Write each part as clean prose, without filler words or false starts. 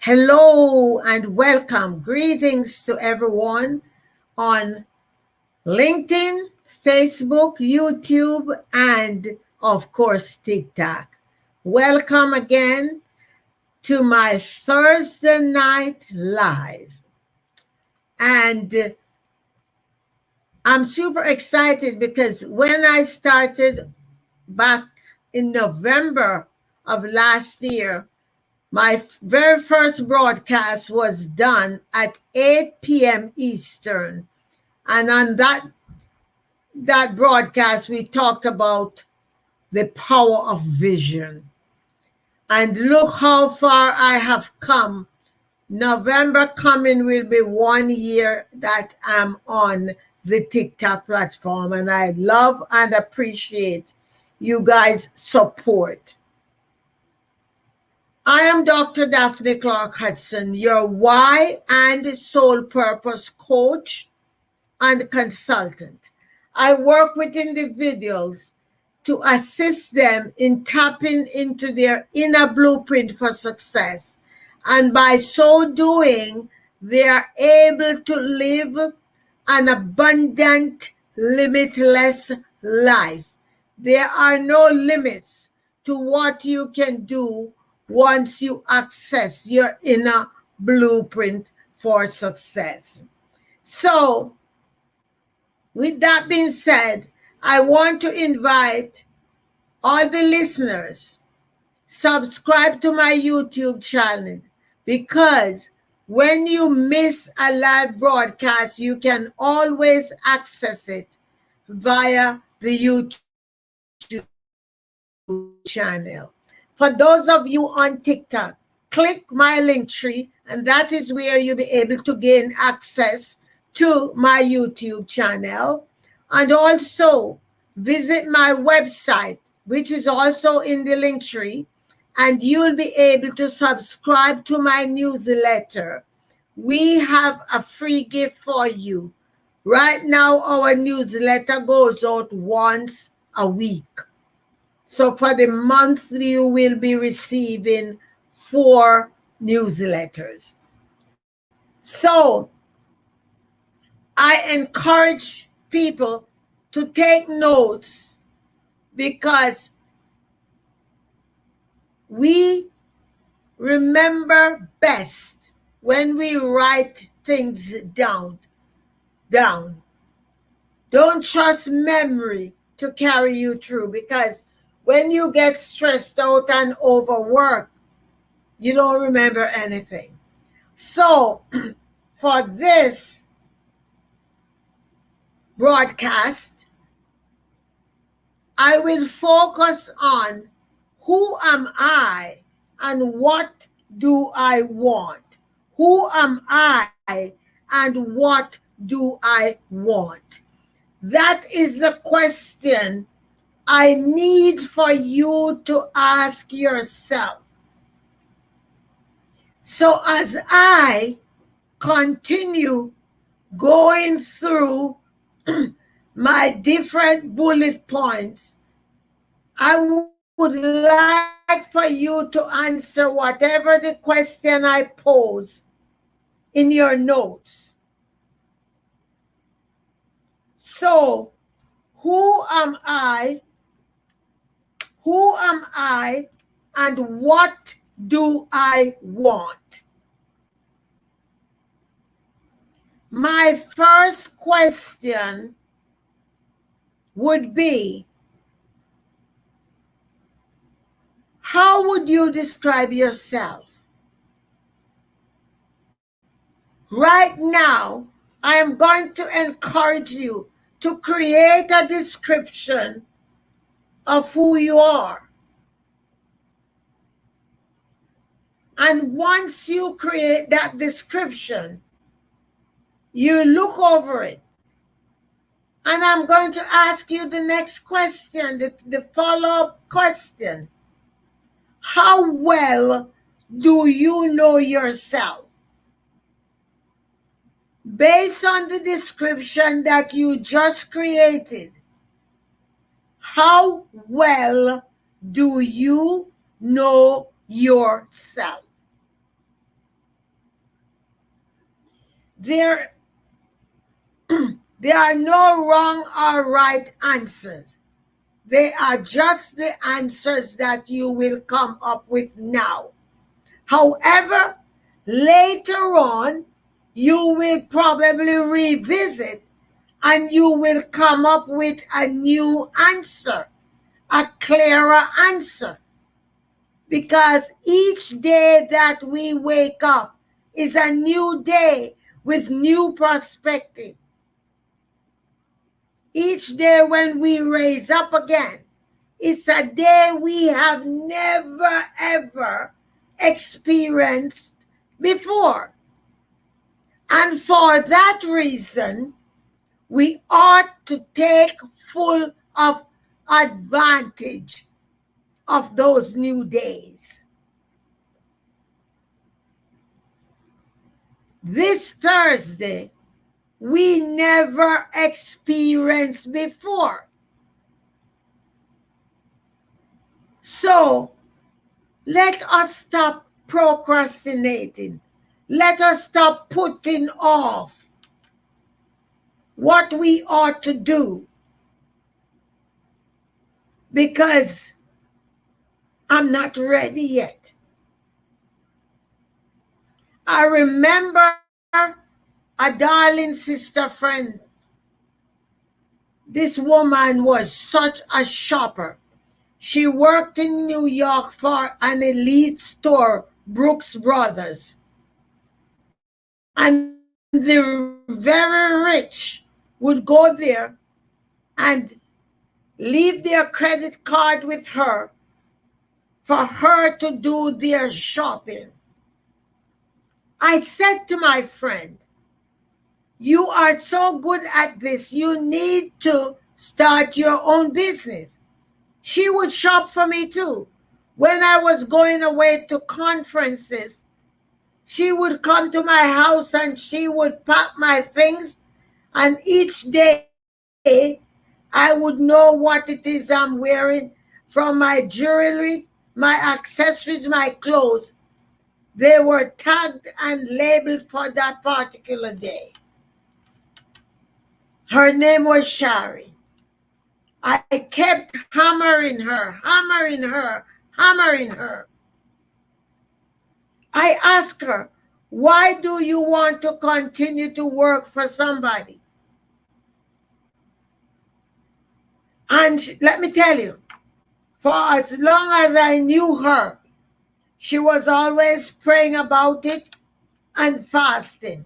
Hello and welcome. Greetings to everyone on LinkedIn, Facebook, YouTube, and of course, TikTok. Welcome again to my Thursday night live. And I'm super excited because when I started back in November of last year, my very first broadcast was done at 8 p.m. Eastern. And on that broadcast, we talked about the power of vision. And look how far I have come. November coming will be 1 year that I'm on the TikTok platform. And I love and appreciate you guys' support. I am Dr. Daphne Clarke-Hudson, your why and soul purpose coach and consultant. I work with individuals to assist them in tapping into their inner blueprint for success. And by so doing, they are able to live an abundant, limitless life. There are no limits to what you can do once you access your inner blueprint for success. So, with that being said, I want to invite all the listeners, subscribe to my YouTube channel, because when you miss a live broadcast, you can always access it via the YouTube channel. For those of you on TikTok, click my link tree, and that is where you'll be able to gain access to my YouTube channel. And also visit my website, which is also in the link tree, and you'll be able to subscribe to my newsletter. We have a free gift for you. Right now, our newsletter goes out once a week. So for the month, you will be receiving 4 newsletters. So I encourage people to take notes, because we remember best when we write things down. Don't trust memory to carry you through, because when you get stressed out and overworked, you don't remember anything. So for this broadcast, I will focus on who am I and what do I want? Who am I and what do I want? That is the question I need for you to ask yourself. So as I continue going through my different bullet points, I would like for you to answer whatever the question I pose in your notes. So, who am I? Who am I? And what do I want? My first question would be, how would you describe yourself? Right now, I am going to encourage you to create a description of who you are. And once you create that description, you look over it. And I'm going to ask you the next question, the follow-up question. How well do you know yourself? Based on the description that you just created, how well do you know yourself? There there are no wrong or right answers. They are just the answers that you will come up with now. However, later on, you will probably revisit and you will come up with a new answer, a clearer answer. Because each day that we wake up is a new day with new perspective. Each day when we raise up again, it's a day we have never ever experienced before. And for that reason, we ought to take full of advantage of those new days. This Thursday, we never experienced before. So, let us stop procrastinating. Let us stop putting off what we ought to do. Because I'm not ready yet. I remember a darling sister friend. This woman was such a shopper. She worked in New York for an elite store, Brooks Brothers. And the very rich would go there and leave their credit card with her for her to do their shopping. I said to my friend, you are so good at this, you need to start your own business. She would shop for me too. When I was going away to conferences, she would come to my house and she would pack my things. And each day, I would know what it is I'm wearing, from my jewelry, my accessories, my clothes. They were tagged and labeled for that particular day. Her name was Shari. I kept hammering her. I asked her, why do you want to continue to work for somebody? And let me tell you, for as long as I knew her, she was always praying about it and fasting.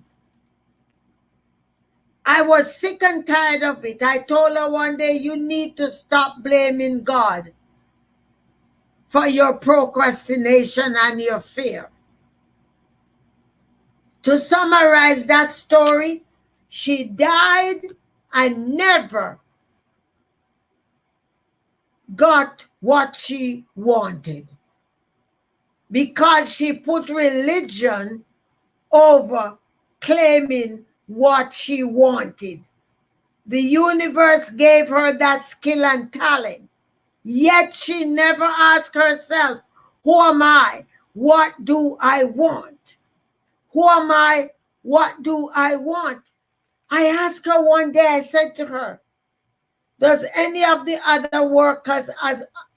I was sick and tired of it. I told her one day, you need to stop blaming God for your procrastination and your fear. To summarize that story, she died and never got what she wanted because she put religion over claiming what she wanted. The universe gave her that skill and talent, yet she never asked herself, who am I? What do I want? Who am I? What do I want? I asked her one day, I said to her, does any of the other workers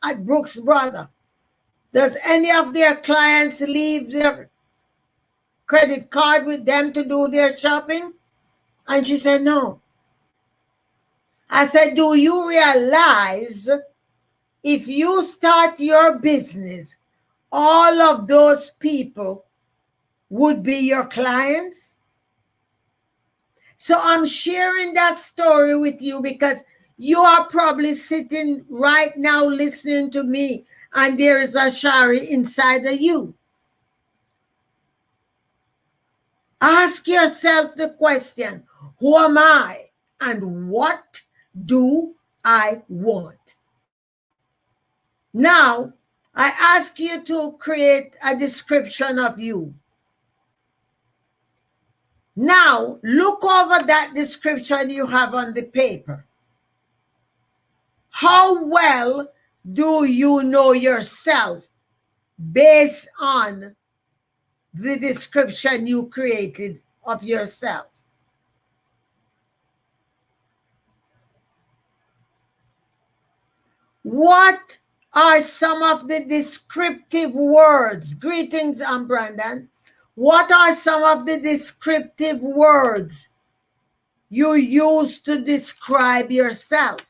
at Brooks Brothers, does any of their clients leave their credit card with them to do their shopping? And she said, no. I said, do you realize if you start your business, all of those people would be your clients? So I'm sharing that story with you because you are probably sitting right now listening to me and there is a Shari inside of you. Ask yourself the question, who am I and what do I want? Now, I ask you to create a description of you. Now, look over that description you have on the paper. How well do you know yourself based on the description you created of yourself. What are some of the descriptive words? Greetings, I'm Brandon. What are some of the descriptive words you use to describe yourself?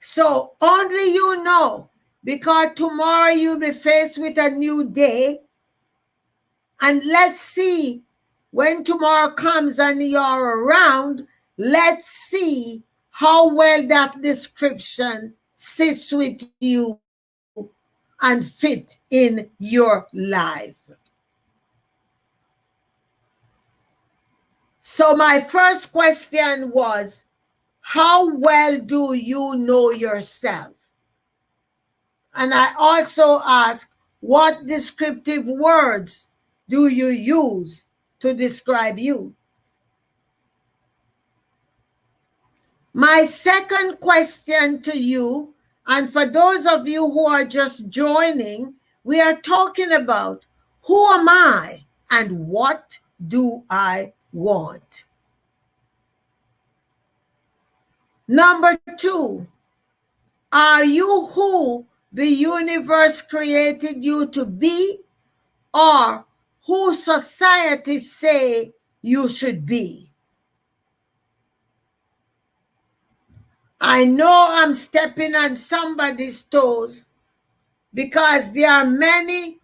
So only you know, because tomorrow you'll be faced with a new day. And let's see, when tomorrow comes and you're around, let's see how well that description sits with you and fit in your life. So my first question was, how well do you know yourself? And I also asked, what descriptive words do you use to describe you? My second question to you, and for those of you who are just joining, we are talking about who am I and what do I want? Number two, are you who the universe created you to be, or who society say you should be? I know I'm stepping on somebody's toes because there are many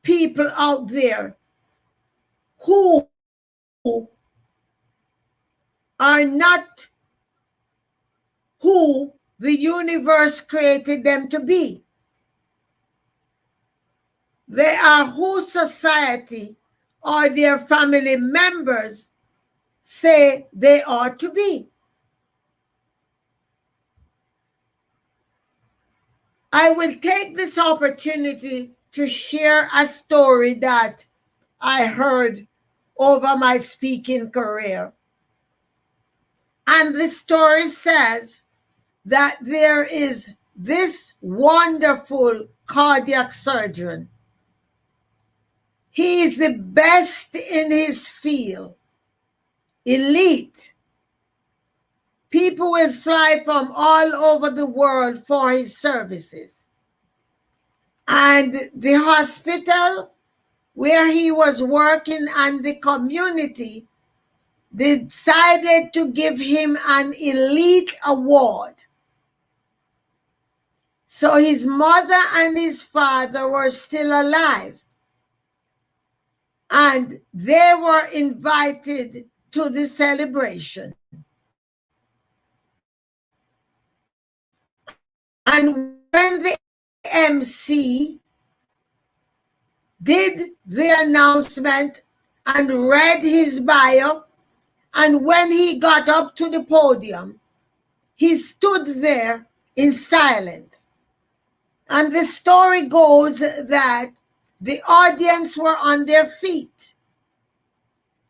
people out there who are not who the universe created them to be. They are who society or their family members say they ought to be. I will take this opportunity to share a story that I heard over my speaking career. And the story says that there is this wonderful cardiac surgeon. He is the best in his field, elite. People will fly from all over the world for his services. And the hospital where he was working and the community decided to give him an elite award. So his mother and his father were still alive. And they were invited to the celebration. And when the MC did the announcement and read his bio, and when he got up to the podium, he stood there in silence. And the story goes that the audience were on their feet.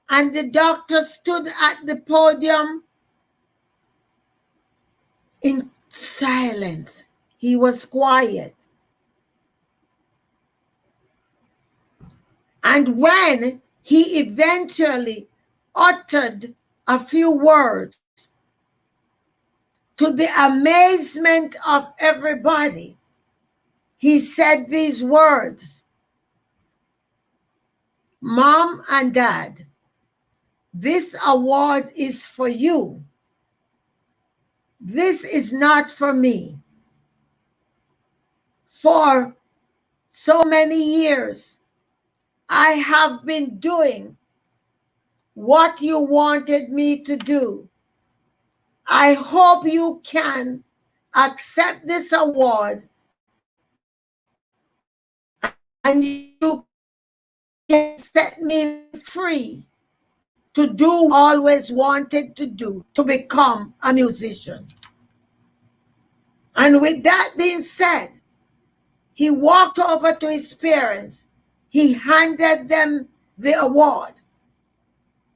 And the doctor stood at the podium in silence. He was quiet. And when he eventually uttered a few words, to the amazement of everybody, he said these words: "Mom and Dad, this award is for you. This is not for me. For so many years, I have been doing what you wanted me to do. I hope you can accept this award and you can set me free to do what I always wanted to do, to become a musician." And with that being said, he walked over to his parents. He handed them the award.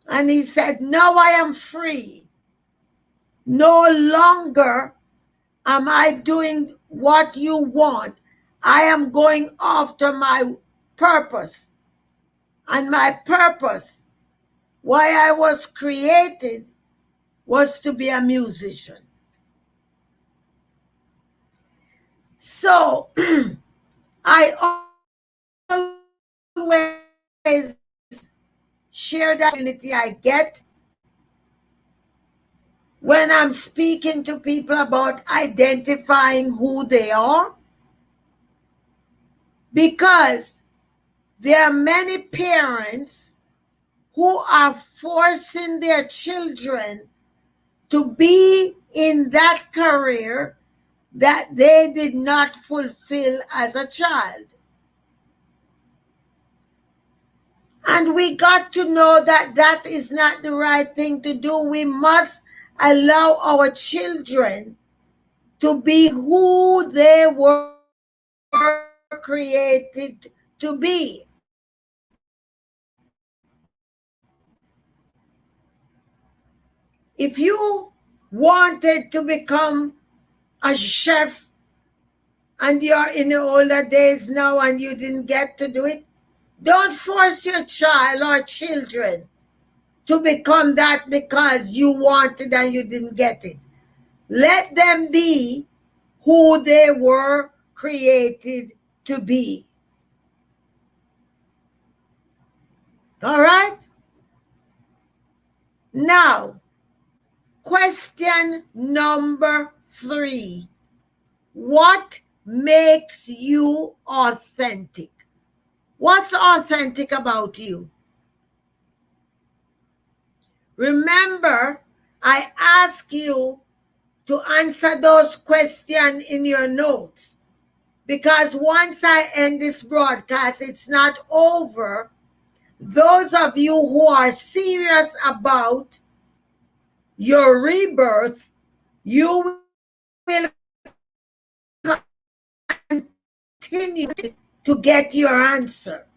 And he said, "Now I am free. No longer am I doing what you want. I am going after my purpose. And my purpose, why I was created, was to be a musician. So I always share that opportunity I get when I'm speaking to people about identifying who they are, because there are many parents who are forcing their children to be in that career that they did not fulfill as a child. And we got to know that that is not the right thing to do. We must allow our children to be who they were created to be. If you wanted to become a chef and you're in the older days now and you didn't get to do it, don't force your child or children to become that because you wanted and you didn't get it. Let them be who they were created to be. All right? Now, question number 3. What makes you authentic? What's authentic about you? Remember, I ask you to answer those questions in your notes, because once I end this broadcast, it's not over. Those of you who are serious about your rebirth, you will continue to get your answer.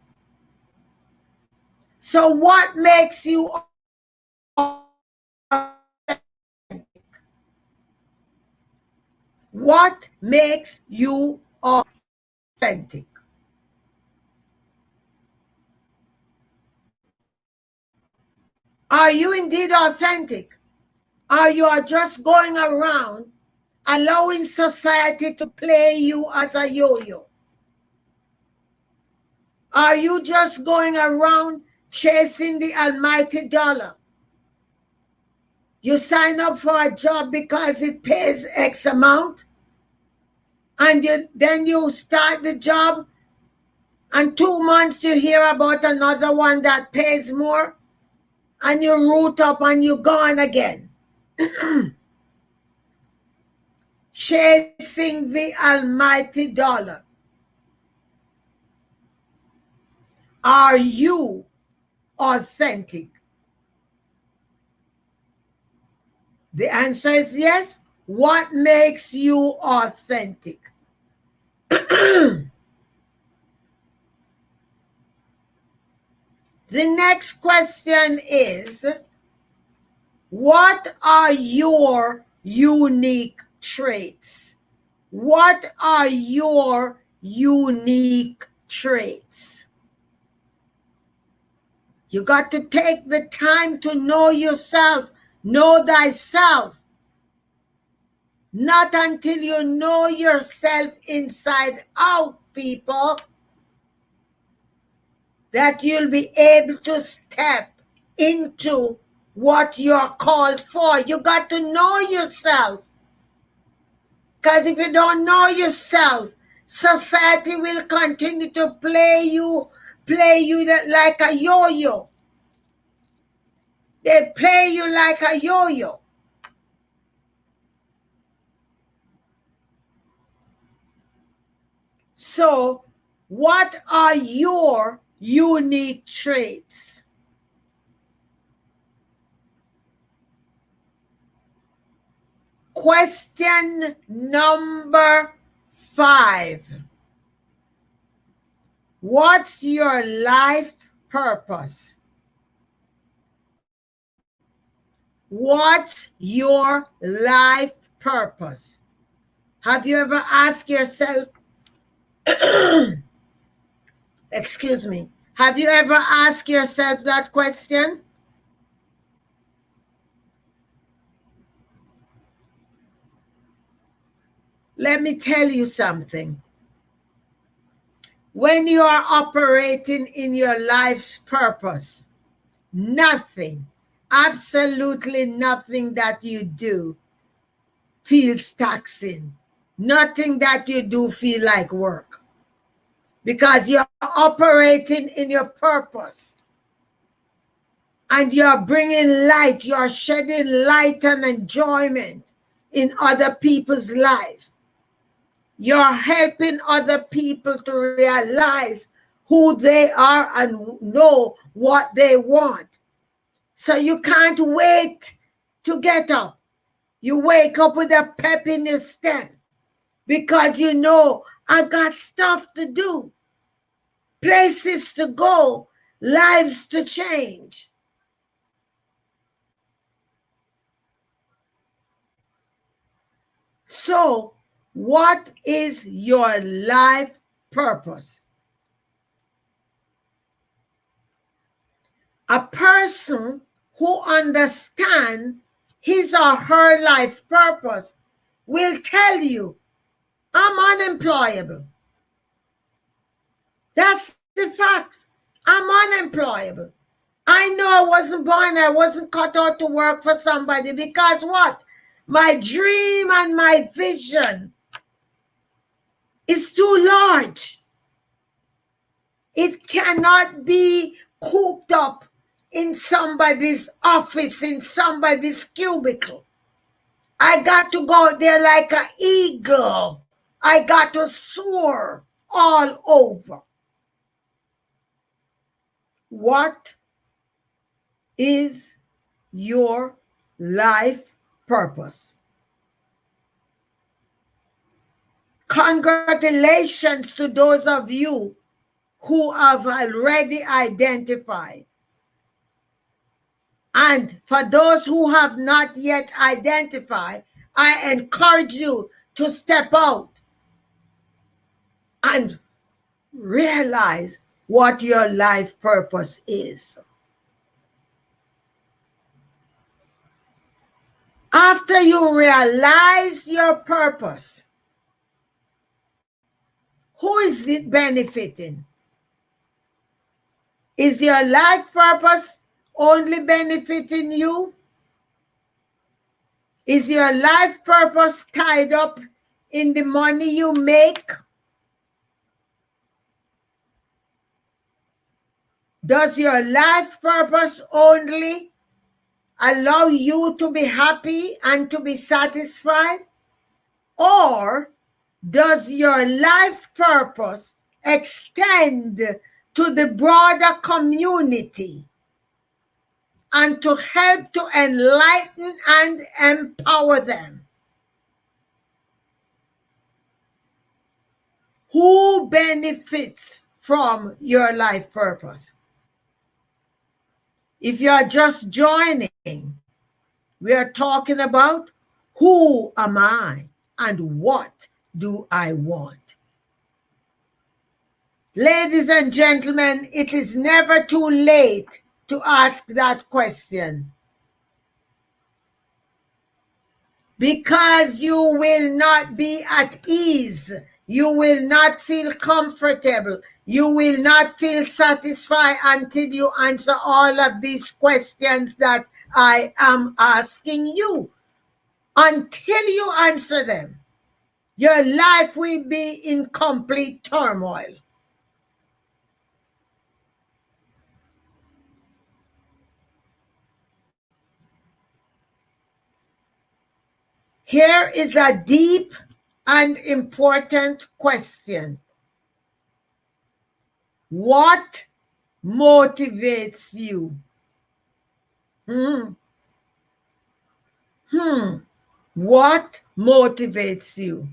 So what makes you authentic? What makes you authentic? Are you indeed authentic? Or you are just going around allowing society to play you as a yo-yo? Are you just going around chasing the almighty dollar? You sign up for a job because it pays X amount, and then you start the job, and 2 months you hear about another one that pays more, and you root up and you're gone again. Chasing the almighty dollar. Are you authentic? The answer is yes. What makes you authentic? The next question is, what are your unique traits? What are your unique traits? You got to take the time to know yourself, know thyself. Not until you know yourself inside out, people, that you'll be able to step into what you're called for. You got to know yourself. Because if you don't know yourself, society will continue to play you like a yo-yo. They play you like a yo-yo. So, what are your unique traits? Question number 5. What's your life purpose? What's your life purpose? Have you ever asked yourself, Excuse me. Have you ever asked yourself that question? Let me tell you something. When you are operating in your life's purpose, nothing, absolutely nothing that you do feels taxing. Nothing that you do feel like work. Because you're operating in your purpose. And you're bringing light, you're shedding light and enjoyment in other people's life. You're helping other people to realize who they are and know what they want. So you can't wait to get up. You wake up with a pep in your step because you know, I got stuff to do, places to go, lives to change. So, what is your life purpose? A person who understands his or her life purpose will tell you, I'm unemployable. That's the facts. I'm unemployable. I know I wasn't born, I wasn't cut out to work for somebody because what? My dream and my vision is too large. It cannot be cooped up in somebody's office, in somebody's cubicle. I got to go there like an eagle. I got to soar all over. What is your life purpose? Congratulations to those of you who have already identified. And for those who have not yet identified, I encourage you to step out and realize what your life purpose is. After you realize your purpose, who is it benefiting? Is your life purpose only benefiting you? Is your life purpose tied up in the money you make? Does your life purpose only allow you to be happy and to be satisfied? Or does your life purpose extend to the broader community and to help to enlighten and empower them? Who benefits from your life purpose? If you are just joining, we are talking about who am I and what do I want? Ladies and gentlemen, it is never too late to ask that question, because you will not be at ease. You will not feel comfortable. You will not feel satisfied until you answer all of these questions that I am asking you. Until you answer them, your life will be in complete turmoil. Here is a deep and important question. What motivates you? What motivates you?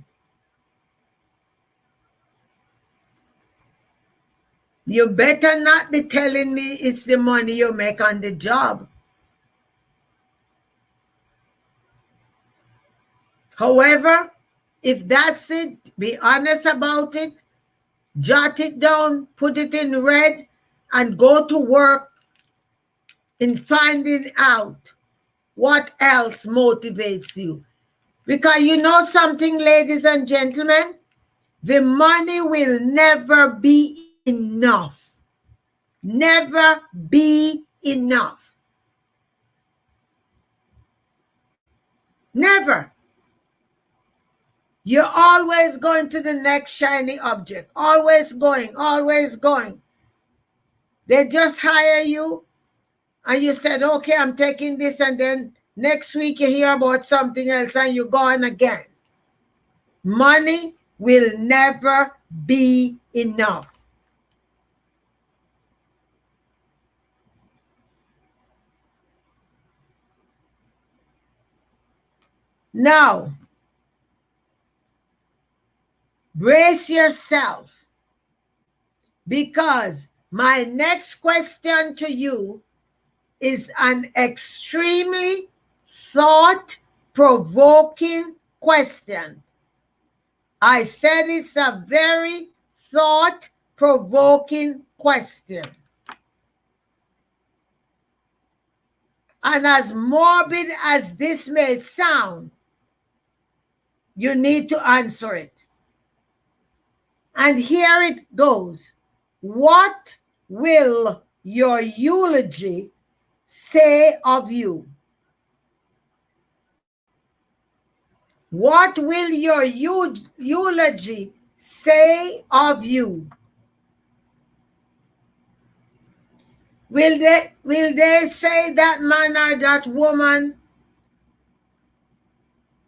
You better not be telling me it's the money you make on the job. However, if that's it, be honest about it. Jot it down, put it in red, and go to work in finding out what else motivates you. Because you know something, ladies and gentlemen, the money will never be enough. Never be enough. Never. You're always going to the next shiny object. Always going, always going. They just hire you and you said, okay, I'm taking this, and then next week you hear about something else and you're gone again. Money will never be enough. Now, brace yourself, because my next question to you is an extremely thought-provoking question. I said it's a very thought-provoking question. And as morbid as this may sound, you need to answer it. And here it goes. What will your eulogy say of you? What will your eulogy say of you? Will they say that man or that woman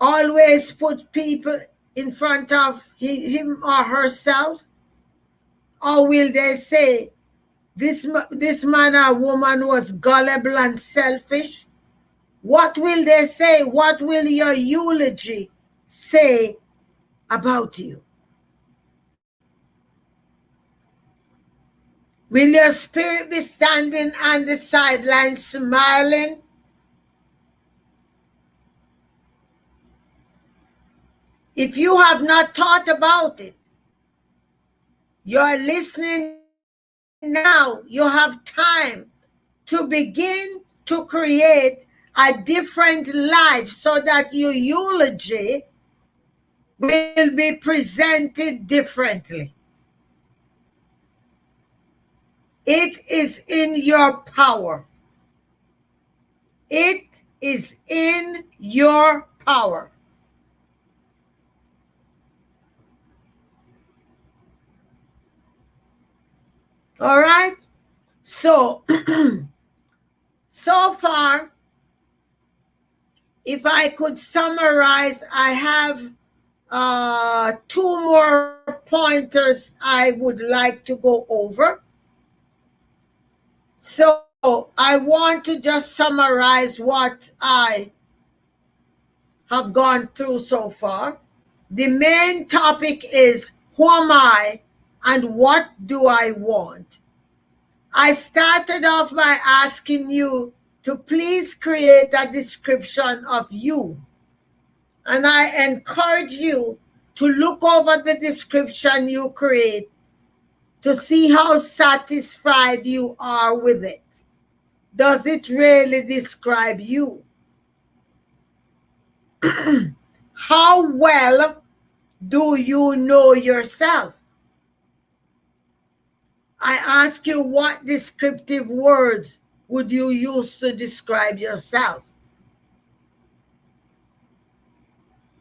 always put people in front of him or herself? Or will they say this man or woman was gullible and selfish? What will they say? What will your eulogy say about you? Will your spirit be standing on the sidelines smiling? If you have not thought about it, you're listening now. You have time to begin to create a different life so that your eulogy will be presented differently. It is in your power. It is in your power. All right? So, so far, if I could summarize, I have 2 more pointers I would like to go over. So I want to just summarize what I have gone through so far. The main topic is, who am I and what do I want? I started off by asking you to please create a description of you. And I encourage you to look over the description you create to see how satisfied you are with it. Does it really describe you? How well do you know yourself? I ask you, what descriptive words would you use to describe yourself?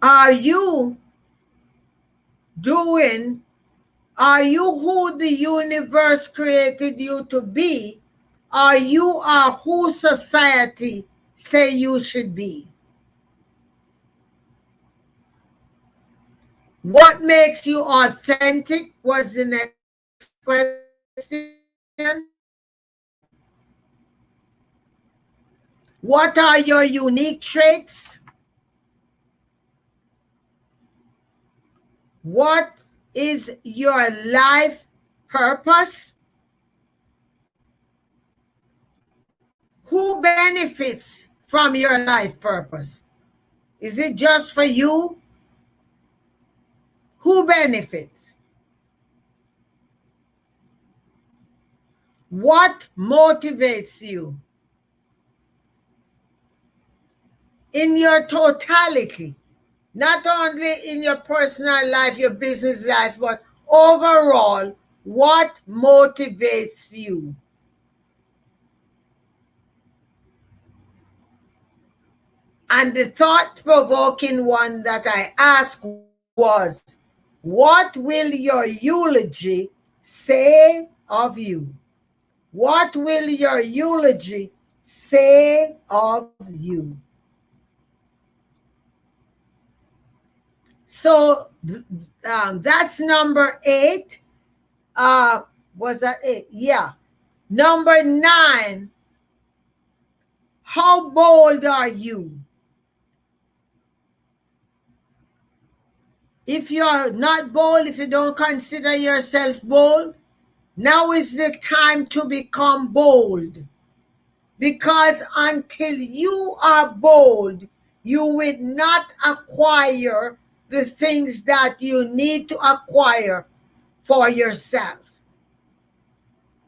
Are you who the universe created you to be? Or you are who society say you should be? What makes you authentic was the next question. What are your unique traits? What is your life purpose? Who benefits from your life purpose? Is it just for you? Who benefits? What motivates you? In your totality, not only in your personal life, your business life, but overall, what motivates you? And the thought-provoking one that I asked was, what will your eulogy say of you? What will your eulogy say of you? So that's number 8. Was that 8? Yeah. Number 9, how bold are you? If you're not bold, if you don't consider yourself bold, now is the time to become bold. Because until you are bold, you will not acquire the things that you need to acquire for yourself.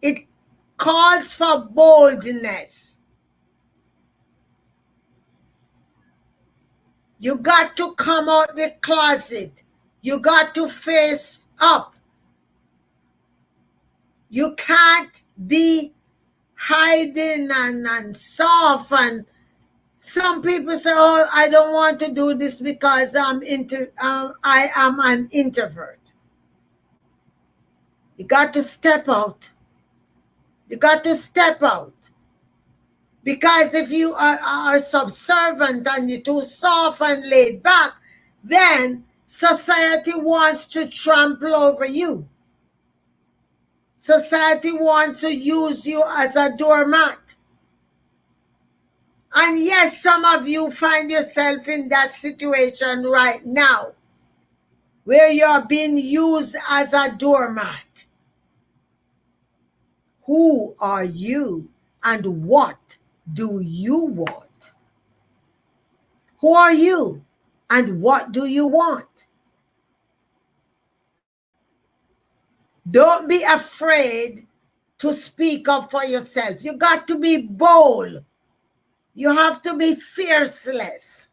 It calls for boldness. You got to come out the closet. You got to face up. You can't be hiding and soft. And some people say, oh, I don't want to do this because I am an introvert. You got to step out. You got to step out. Because if you are subservient and you're too soft and laid back, then society wants to trample over you. Society wants to use you as a doormat. And yes, some of you find yourself in that situation right now, where you're being used as a doormat. Who are you and what do you want? Who are you and what do you want? Don't be afraid to speak up for yourself. You got to be bold. You have to be fearless.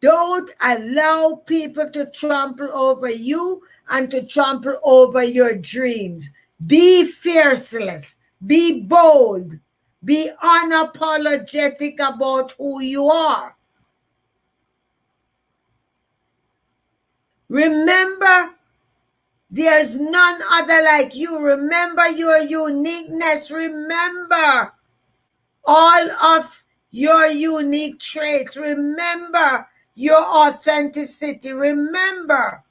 Don't allow people to trample over you and to trample over your dreams. Be fearless. Be bold. Be unapologetic about who you are. Remember, there's none other like you. Remember your uniqueness. Remember all of your unique traits. Remember your authenticity. Remember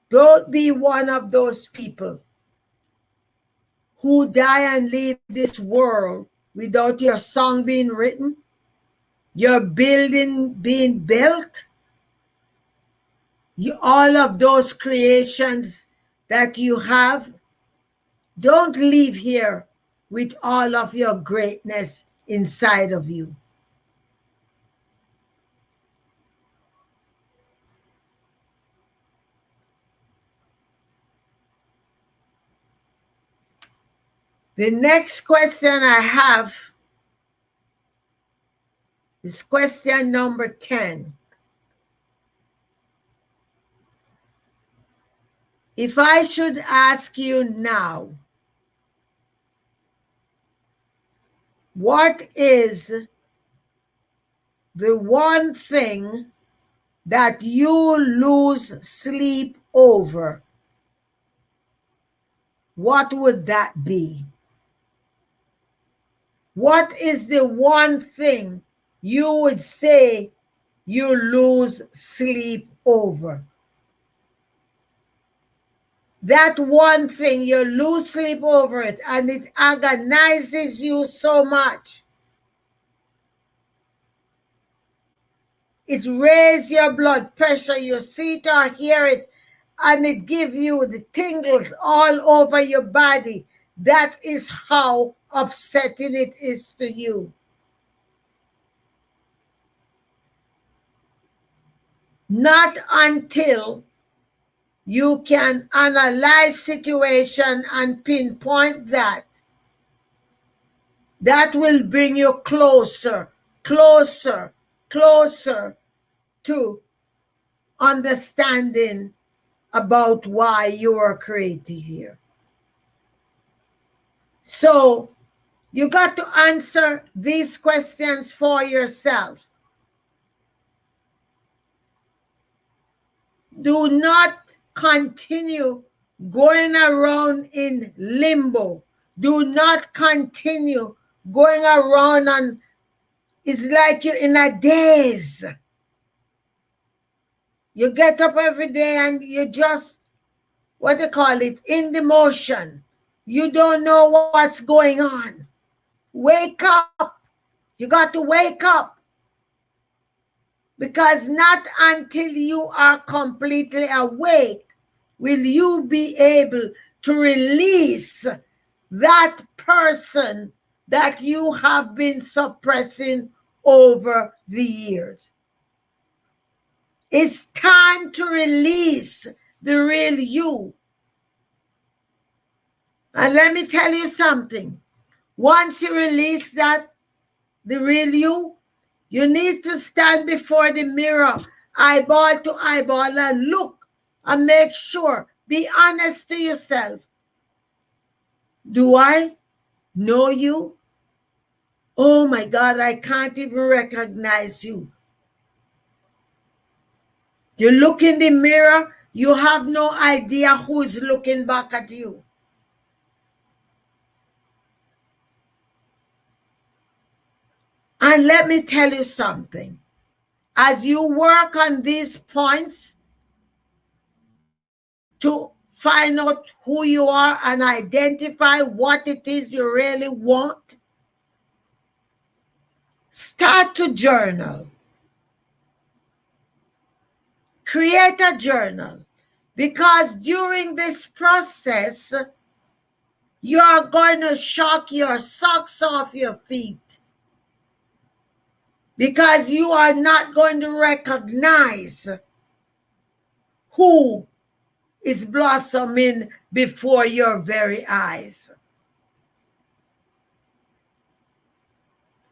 don't be one of those people who die and leave this world without your song being written, your building being built, all of those creations that you have. Don't leave here with all of your greatness inside of you. The next question I have is question number 10. If I should ask you now, what is the one thing that you lose sleep over? What would that be? What is the one thing you would say you lose sleep over? That one thing, you lose sleep over it, and it agonizes you so much. It raises your blood pressure. You see it or hear it, and it gives you the tingles all over your body. That is how upsetting it is to you. Not until you can analyze situation and pinpoint that will bring you closer, closer, closer to understanding about why you are created here. So you got to answer these questions for yourself. Do not continue going around in limbo. Do not continue going around and it's like you're in a daze. You get up every day and you just, what they call it, in the motion. You don't know what's going on. Wake up. You got to wake up. Because not until you are completely awake will you be able to release that person that you have been suppressing over the years. It's time to release the real you. And let me tell you something. Once you release that, the real you, you need to stand before the mirror, eyeball to eyeball, and look and make sure. Be honest to yourself. Do I know you? Oh my God, I can't even recognize you. You look in the mirror, you have no idea who is looking back at you. And let me tell you something. As you work on these points to find out who you are and identify what it is you really want, start to journal. Create a journal. Because during this process, you are going to shock your socks off your feet. Because you are not going to recognize who is blossoming before your very eyes.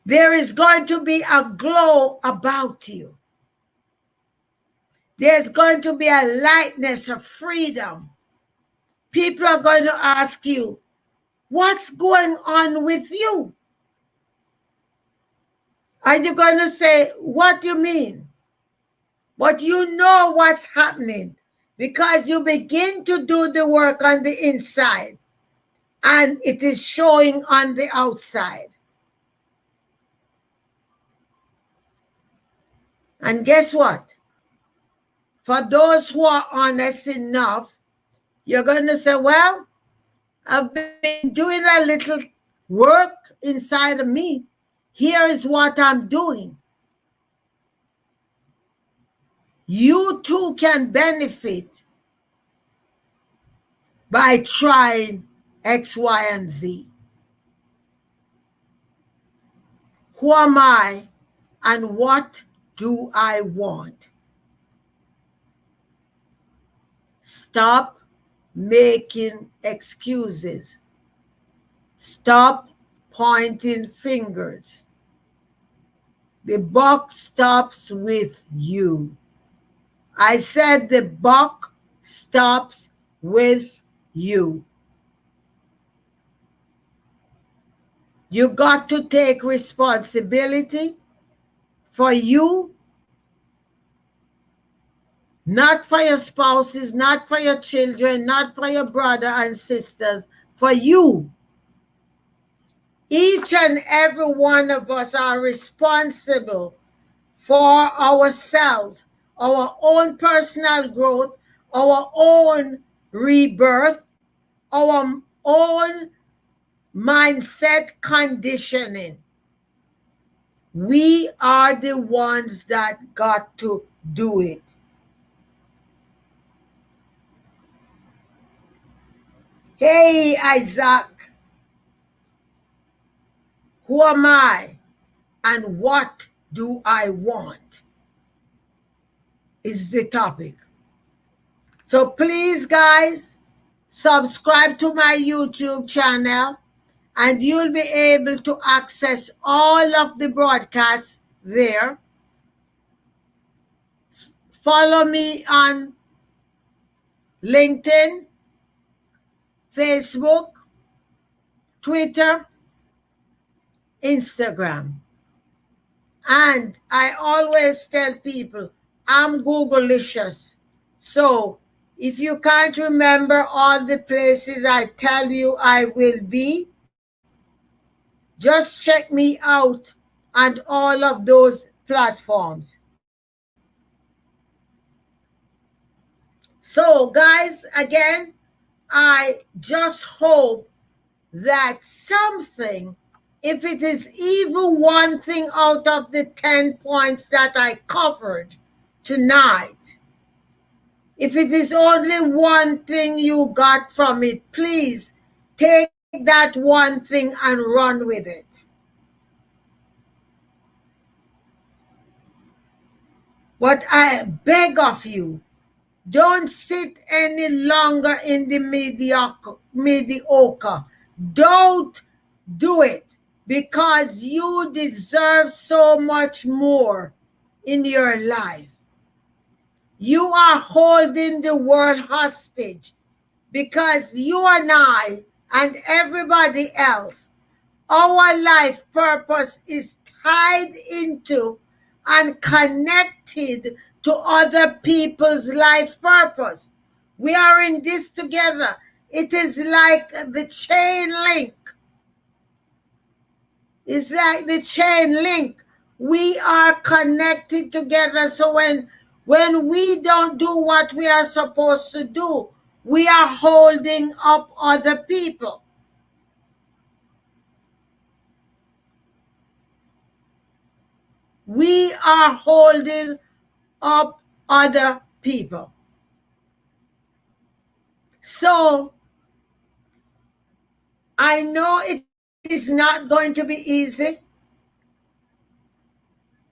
There is going to be a glow about you. There's going to be a lightness, a freedom. People are going to ask you, what's going on with you? Are you going to say, what do you mean? But you know what's happening because you begin to do the work on the inside and it is showing on the outside. And guess what? For those who are honest enough, you're going to say, well, I've been doing a little work inside of me. Here is what I'm doing. You too can benefit by trying X, Y, and Z. Who am I and what do I want? Stop making excuses. Stop pointing fingers. The buck stops with you. I said the buck stops with you. You got to take responsibility for you, not for your spouses, not for your children, not for your brother and sisters, for you. Each and every one of us are responsible for ourselves, our own personal growth, our own rebirth, our own mindset conditioning. We are the ones that got to do it. Hey, Isaac. Who am I? And what do I want? Is the topic. So please, guys, subscribe to my YouTube channel and you'll be able to access all of the broadcasts there. Follow me on LinkedIn, Facebook, Twitter, Instagram. And I always tell people, I'm Googleicious. So if you can't remember all the places I tell you I will be, just check me out on all of those platforms. So guys, again, I just hope that something, if it is even one thing out of the 10 points that I covered tonight, if it is only one thing you got from it, please take that one thing and run with it. But I beg of you, don't sit any longer in the mediocre. Don't do it, because you deserve so much more in your life. You are holding the world hostage because you and I and everybody else, our life purpose is tied into and connected to other people's life purpose. We are in this together. It is like the chain link. It's like the chain link. We are connected together. So when we don't do what we are supposed to do, we are holding up other people. We are holding up other people. So I know it is not going to be easy.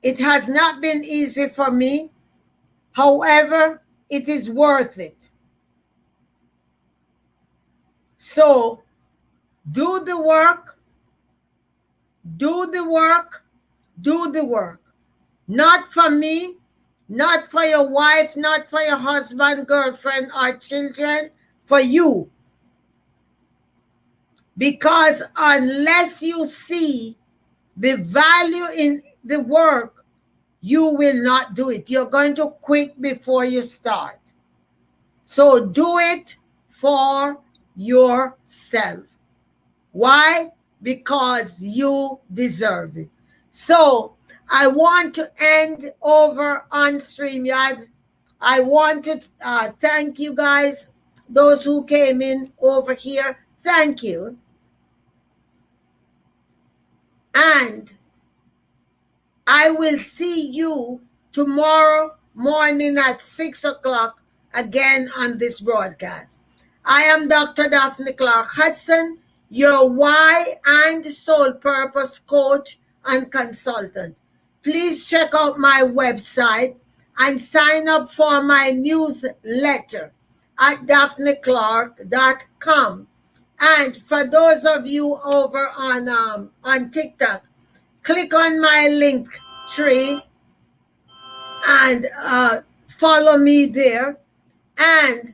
It has not been easy for me. However, it is worth it. So do the work, do the work, do the work. Not for me, not for your wife, not for your husband, girlfriend, or children, for you. Because unless you see the value in the work, you will not do it. You're going to quit before you start. So do it for yourself. Why? Because you deserve it. So I want to end over on StreamYard. I want to thank you guys, those who came in over here. Thank you. And I will see you tomorrow morning at 6 o'clock again on this broadcast. I am Dr. Daphne Clarke-Hudson, your why and soul purpose coach and consultant. Please check out my website and sign up for my newsletter at daphneclarke.com. And for those of you over on TikTok, click on my link tree and follow me there. And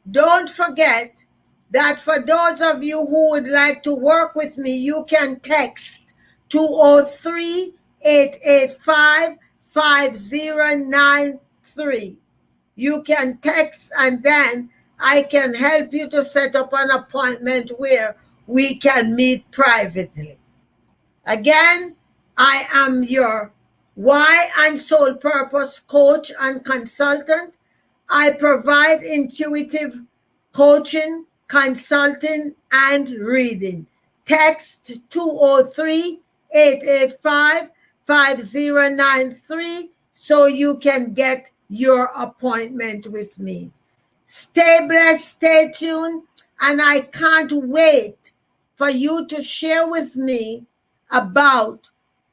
don't forget that for those of you who would like to work with me, you can text 203-885-5093. You can text and then I can help you to set up an appointment where we can meet privately. Again, I am your why and soul purpose coach and consultant. I provide intuitive coaching, consulting, and reading. Text 203-885-5093 so you can get your appointment with me. Stay blessed, stay tuned, and I can't wait for you to share with me about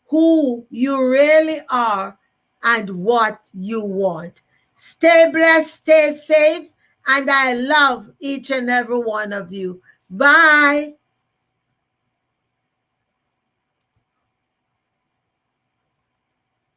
who you really are and what you want. Stay blessed, stay safe, and I love each and every one of you. Bye.